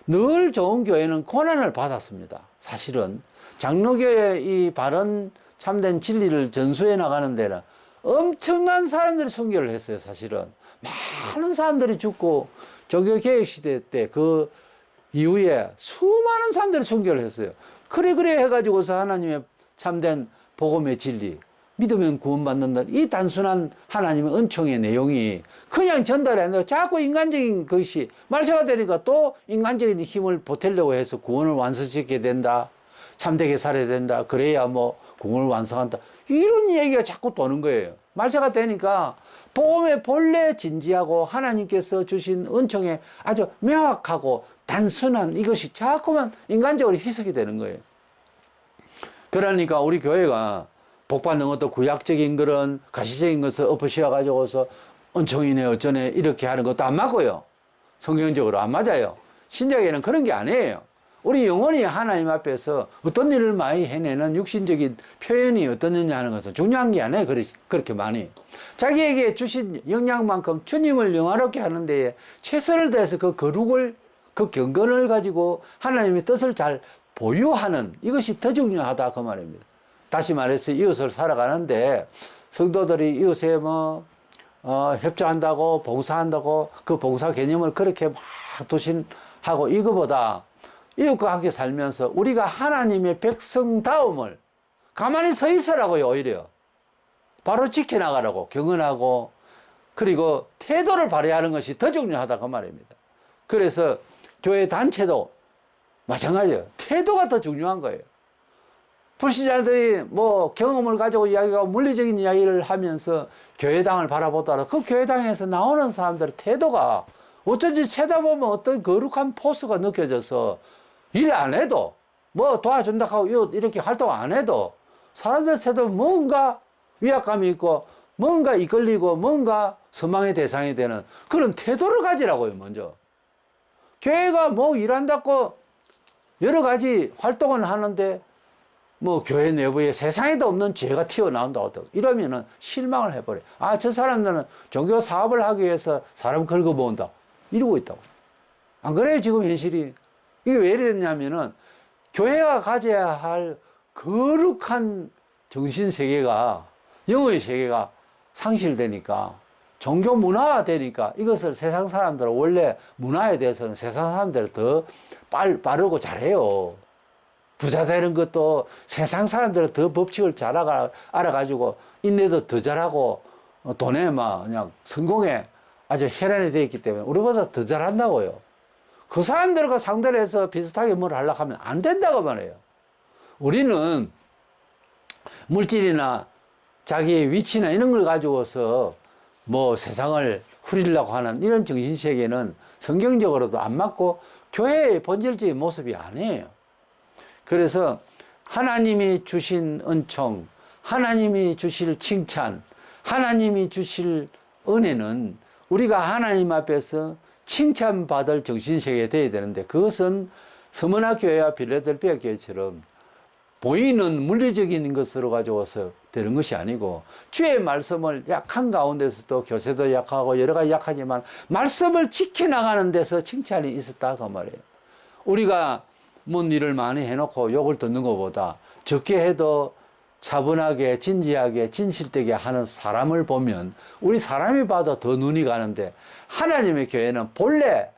늘 좋은 교회는 고난을 받았습니다. 사실은 장로교의 이 바른 참된 진리를 전수해 나가는 데는 엄청난 사람들이 순교를 했어요. 사실은 많은 사람들이 죽고 종교개혁시대 때 그 이후에 수많은 사람들이 순교를 했어요. 그래 해가지고서 하나님의 참된 복음의 진리, 믿으면 구원받는다, 이 단순한 하나님의 은총의 내용이 그냥 전달이 안 되고 자꾸 인간적인 것이 말세가 되니까 또 인간적인 힘을 보태려고 해서 구원을 완성시켜야 된다, 참되게 살아야 된다, 그래야 뭐 구원을 완성한다, 이런 얘기가 자꾸 도는 거예요. 말세가 되니까 복음의 본래 진지하고 하나님께서 주신 은총에 아주 명확하고 단순한 이것이 자꾸만 인간적으로 희석이 되는 거예요. 그러니까 우리 교회가 복받는 것도 구약적인 그런 가시적인 것을 엎어씌워 가지고서 은총이네 어쩌네 이렇게 하는 것도 안 맞고요. 성경적으로 안 맞아요. 신약에는 그런 게 아니에요. 우리 영혼이 하나님 앞에서 어떤 일을 많이 해내는 육신적인 표현이 어떠느냐 하는 것은 중요한 게 아니에요. 그렇게 많이. 자기에게 주신 영향만큼 주님을 영화롭게 하는 데에 최선을 다해서 그 거룩을, 그 경건을 가지고 하나님의 뜻을 잘 보유하는 이것이 더 중요하다 그 말입니다. 다시 말해서 이웃을 살아가는데 성도들이 이웃에 협조한다고 봉사한다고 그 봉사 개념을 그렇게 막 도신하고 이거보다 이웃과 함께 살면서 우리가 하나님의 백성다움을 가만히 서 있으라고요. 오히려 바로 지켜나가라고 경건하고 그리고 태도를 발휘하는 것이 더 중요하다 그 말입니다. 그래서 교회 단체도 마찬가지예요. 태도가 더 중요한 거예요. 불신자들이 뭐 경험을 가지고 이야기하고 물리적인 이야기를 하면서 교회당을 바라보더라도 그 교회당에서 나오는 사람들의 태도가 어쩐지 쳐다보면 어떤 거룩한 포스가 느껴져서 일 안 해도 뭐 도와준다 하고 이렇게 활동 안 해도 사람들 태도 뭔가 위압감이 있고 뭔가 이끌리고 뭔가 선망의 대상이 되는 그런 태도를 가지라고요. 먼저 교회가 뭐 일한다고 여러 가지 활동을 하는데 뭐 교회 내부에 세상에도 없는 죄가 튀어나온다고 이러면은 실망을 해버려요. 아, 저 사람들은 종교 사업을 하기 위해서 사람 긁어모은다 이러고 있다고. 안 그래요? 지금 현실이. 이게 왜 이랬냐면은 교회가 가져야 할 거룩한 정신세계가, 영의 세계가 상실되니까 종교 문화화 되니까 이것을 세상 사람들은 원래 문화에 대해서는 세상 사람들은 더 빠르고 잘해요. 부자 되는 것도 세상 사람들은 더 법칙을 잘 알아가지고 인내도 더 잘하고 돈에 막 그냥 성공에 아주 혈안이 되어 있기 때문에 우리보다 더 잘한다고요. 그 사람들과 상대를 해서 비슷하게 뭘 하려고 하면 안 된다고 말해요. 우리는 물질이나 자기의 위치나 이런 걸 가지고서 뭐 세상을 후리려고 하는 이런 정신세계는 성경적으로도 안 맞고 교회의 본질적인 모습이 아니에요. 그래서 하나님이 주신 은총, 하나님이 주실 칭찬, 하나님이 주실 은혜는 우리가 하나님 앞에서 칭찬받을 정신세계가 되어야 되는데 그것은 서머나 교회와 빌라델피아 교회처럼 보이는 물리적인 것으로 가져와서 되는 것이 아니고 주의 말씀을 약한 가운데서도 교세도 약하고 여러 가지 약하지만 말씀을 지켜나가는 데서 칭찬이 있었다 그 말이에요. 우리가 뭔 일을 많이 해놓고 욕을 듣는 것보다 적게 해도 차분하게 진지하게 진실되게 하는 사람을 보면 우리 사람이 봐도 더 눈이 가는데, 하나님의 교회는 본래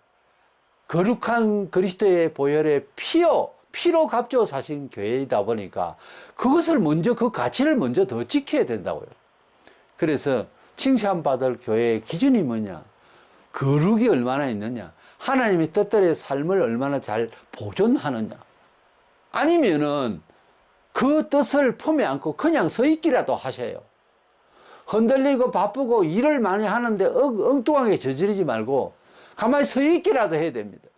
거룩한 그리스도의 보혈의 피로 값져 사신 교회이다 보니까 그것을 먼저, 그 가치를 먼저 더 지켜야 된다고요. 그래서 칭찬받을 교회의 기준이 뭐냐? 거룩이 얼마나 있느냐? 하나님의 뜻대로의 삶을 얼마나 잘 보존하느냐? 아니면은 그 뜻을 품에 안고 그냥 서 있기라도 하셔요. 흔들리고 바쁘고 일을 많이 하는데 엉뚱하게 저지르지 말고 가만히 서 있기라도 해야 됩니다.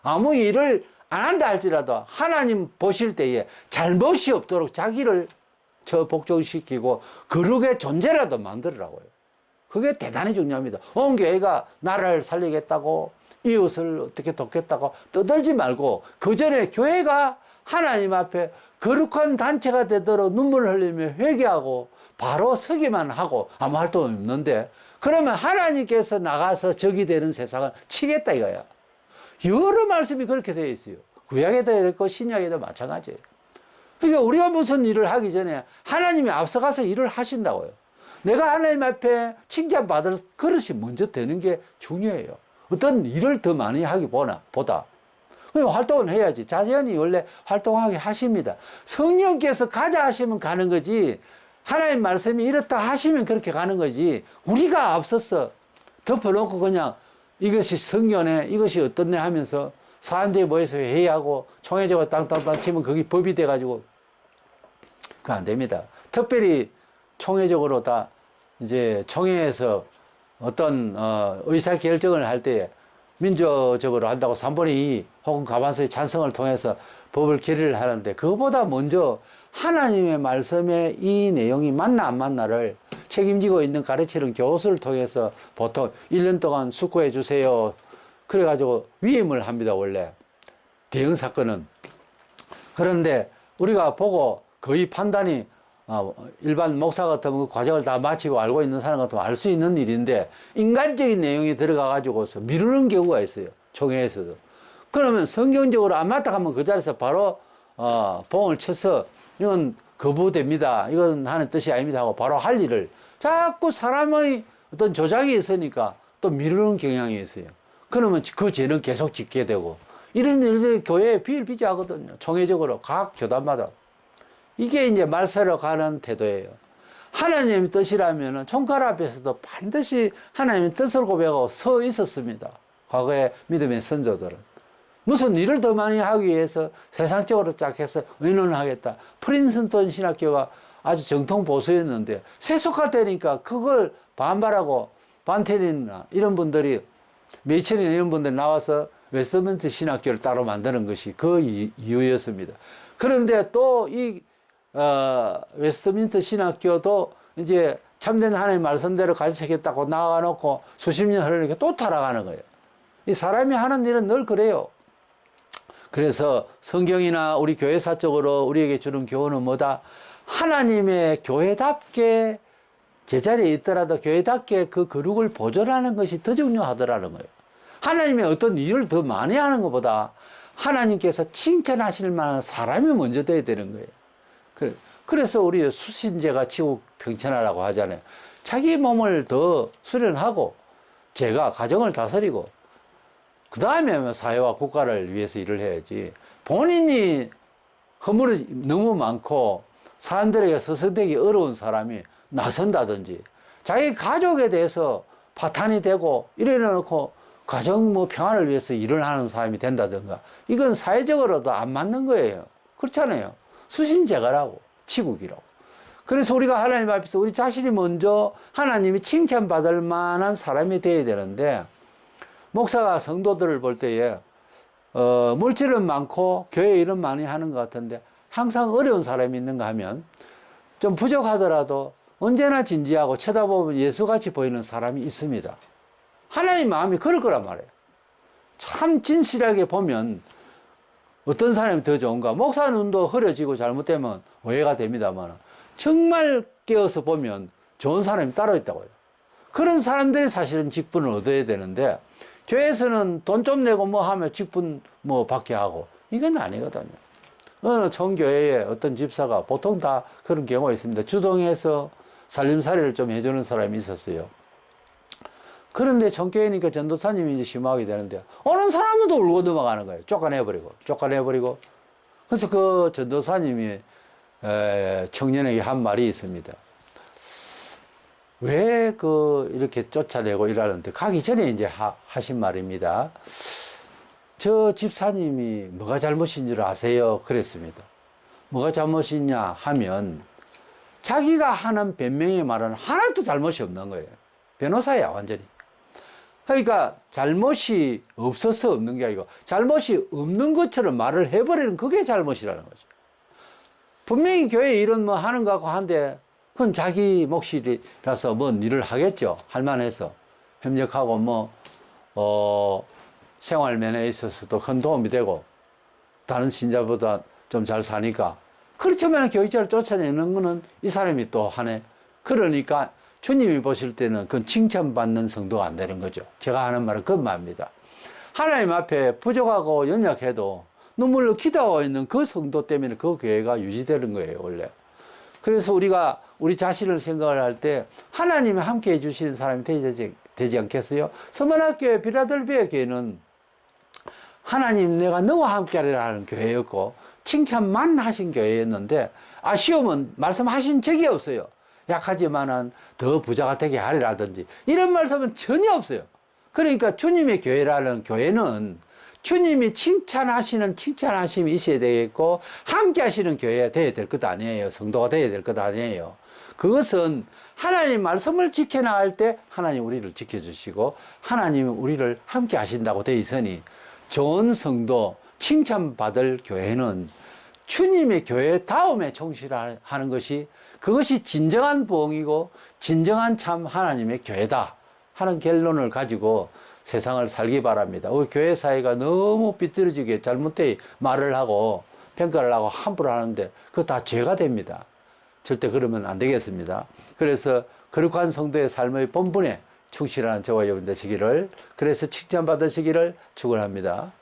아무 일을 안 한다 할지라도 하나님 보실 때에 잘못이 없도록 자기를 복종시키고 거룩의 존재라도 만들으라고요. 그게 대단히 중요합니다. 온 교회가 나라를 살리겠다고, 이웃을 어떻게 돕겠다고 떠들지 말고, 그 전에 교회가 하나님 앞에 거룩한 단체가 되도록 눈물을 흘리며 회개하고 바로 서기만 하고 아무 활동이 없는데, 그러면 하나님께서 나가서 적이 되는 세상을 치겠다 이거야. 여러 말씀이 그렇게 되어 있어요. 구약에도 있고 신약에도 마찬가지예요. 그러니까 우리가 무슨 일을 하기 전에 하나님이 앞서가서 일을 하신다고요. 내가 하나님 앞에 칭찬받을 그릇이 먼저 되는 게 중요해요. 어떤 일을 더 많이 보다. 그럼 활동은 해야지. 자연히 원래 활동하게 하십니다. 성령께서 가자 하시면 가는 거지, 하나님 말씀이 이렇다 하시면 그렇게 가는 거지, 우리가 앞서서 덮어놓고 그냥 이것이 성견에 이것이 어떻네 하면서 사람들이 모여서 회의하고 총회적으로 땅땅땅 치면 그게 법이 돼가지고 그거 안 됩니다. 특별히 총회적으로 다 이제 총회에서 어떤 의사 결정을 할 때 민주적으로 한다고 3분의 2 혹은 과반수의 찬성을 통해서 법을 결의를 하는데, 그거보다 먼저 하나님의 말씀에 이 내용이 맞나 안 맞나를 책임지고 있는 가르치는 교수를 통해서 보통 1년 동안 숙고해 주세요. 그래가지고 위임을 합니다, 원래. 대형 사건은. 그런데 우리가 보고 거의 판단이 일반 목사 같으면 그 과정을 다 마치고 알고 있는 사람 같으면 알 수 있는 일인데, 인간적인 내용이 들어가가지고서 미루는 경우가 있어요, 총회에서도. 그러면 성경적으로 안 맞다 하면 그 자리에서 바로 봉을 쳐서 이건 거부됩니다, 이건 하는 뜻이 아닙니다 하고 바로 할 일을, 자꾸 사람의 어떤 조작이 있으니까 또 미루는 경향이 있어요. 그러면 그 죄는 계속 짓게 되고, 이런 일들이 교회에 비일비재하거든요. 총회적으로 각 교단마다. 이게 이제 말세로 가는 태도예요. 하나님의 뜻이라면 총괄 앞에서도 반드시 하나님의 뜻을 고백하고 서 있었습니다. 과거의 믿음의 선조들은. 무슨 일을 더 많이 하기 위해서 세상적으로 쫙 해서 의논을 하겠다. 프린스턴 신학교가 아주 정통 보수였는데 세속화되니까 그걸 반발하고 반테린이나 이런 분들이, 메이천이나 이런 분들이 나와서 웨스트민스터 신학교를 따로 만드는 것이 그 이유였습니다. 그런데 또 이 웨스트민스터 신학교도 이제 참된 하나님 말씀대로 가르치겠다고 나와놓고 수십 년 흐르니까 또 타락하는 거예요. 이 사람이 하는 일은 늘 그래요. 그래서 성경이나 우리 교회사적으로 우리에게 주는 교훈은 뭐다? 하나님의 교회답게 제자리에 있더라도 교회답게 그 거룩을 보존하는 것이 더 중요하더라는 거예요. 하나님의 어떤 일을 더 많이 하는 것보다 하나님께서 칭찬하실 만한 사람이 먼저 돼야 되는 거예요. 그래서 우리 수신제가 치국 평천하라고 하잖아요. 자기 몸을 더 수련하고 제가 가정을 다스리고 그 다음에 사회와 국가를 위해서 일을 해야지, 본인이 허물이 너무 많고 사람들에게 서성되기 어려운 사람이 나선다든지 자기 가족에 대해서 파탄이 되고 이래놓고 가정 평안을 위해서 일을 하는 사람이 된다든가, 이건 사회적으로도 안 맞는 거예요. 그렇잖아요. 수신제가라고, 치국이라고. 그래서 우리가 하나님 앞에서 우리 자신이 먼저 하나님이 칭찬받을 만한 사람이 되어야 되는데, 목사가 성도들을 볼 때에 물질은 많고 교회 일은 많이 하는 것 같은데 항상 어려운 사람이 있는가 하면, 좀 부족하더라도 언제나 진지하고 쳐다보면 예수같이 보이는 사람이 있습니다. 하나님 마음이 그럴 거란 말이에요. 참 진실하게 보면 어떤 사람이 더 좋은가? 목사 눈도 흐려지고 잘못되면 오해가 됩니다만 정말 깨어서 보면 좋은 사람이 따로 있다고요. 그런 사람들이 사실은 직분을 얻어야 되는데, 교회에서는 돈 좀 내고 뭐 하면 직분 뭐 받게 하고, 이건 아니거든요. 어느 총교회에 어떤 집사가 보통 다 그런 경우가 있습니다. 주동해서 살림살이를 좀 해주는 사람이 있었어요. 그런데 총교회니까 전도사님이 이제 심하게 되는데 어느 사람은 또 울고 넘어가는 거예요. 쫓아내버리고. 그래서 그 전도사님이 청년에게 한 말이 있습니다. 왜 이렇게 쫓아내고 이러는데 가기 전에 이제 하신 말입니다. 저 집사님이 뭐가 잘못인 줄 아세요? 그랬습니다. 뭐가 잘못이냐 하면 자기가 하는 변명의 말은 하나도 잘못이 없는 거예요. 변호사야, 완전히. 그러니까 잘못이 없어서 없는 게 아니고 잘못이 없는 것처럼 말을 해버리는 그게 잘못이라는 거죠. 분명히 교회 일은 뭐 하는 거 같고 한데 그건 자기 몫이라서 뭐 일을 하겠죠. 할만해서. 협력하고 생활면에 있어서도 큰 도움이 되고 다른 신자보다 좀 잘 사니까. 그렇지만 교육자를 쫓아내는 거는 이 사람이 또 하네. 그러니까 주님이 보실 때는 그건 칭찬받는 성도가 안 되는 거죠. 제가 하는 말은 그건 말입니다. 하나님 앞에 부족하고 연약해도 눈물로 기도하고 있는 그 성도 때문에 그 교회가 유지되는 거예요, 원래. 그래서 우리가 우리 자신을 생각을 할 때 하나님이 함께 해주시는 사람이 되지 않겠어요? 서문학교회 빌라델비아 교회는 하나님 내가 너와 함께 하리라는 교회였고 칭찬만 하신 교회였는데 아쉬움은 말씀하신 적이 없어요. 약하지만은 더 부자가 되게 하리라든지 이런 말씀은 전혀 없어요. 그러니까 주님의 교회라는 교회는 주님이 칭찬하심이 있어야 되겠고 함께 하시는 교회가 되어야 될 것 아니에요. 성도가 되어야 될 것 아니에요. 그것은 하나님 말씀을 지켜나갈 때 하나님 우리를 지켜주시고 하나님이 우리를 함께 하신다고 되어 있으니 좋은 성도, 칭찬받을 교회는 주님의 교회 다음에 충실하는 것이 그것이 진정한 부흥이고 진정한 참 하나님의 교회다 하는 결론을 가지고 세상을 살기 바랍니다. 우리 교회 사회가 너무 삐뚤어지게 잘못된 말을 하고 평가를 하고 함부로 하는데 그거 다 죄가 됩니다. 절대 그러면 안 되겠습니다. 그래서 거룩한 성도의 삶의 본분에 충실한 저와 여러분 되시기를, 그래서 칭찬받으시기를 축원합니다.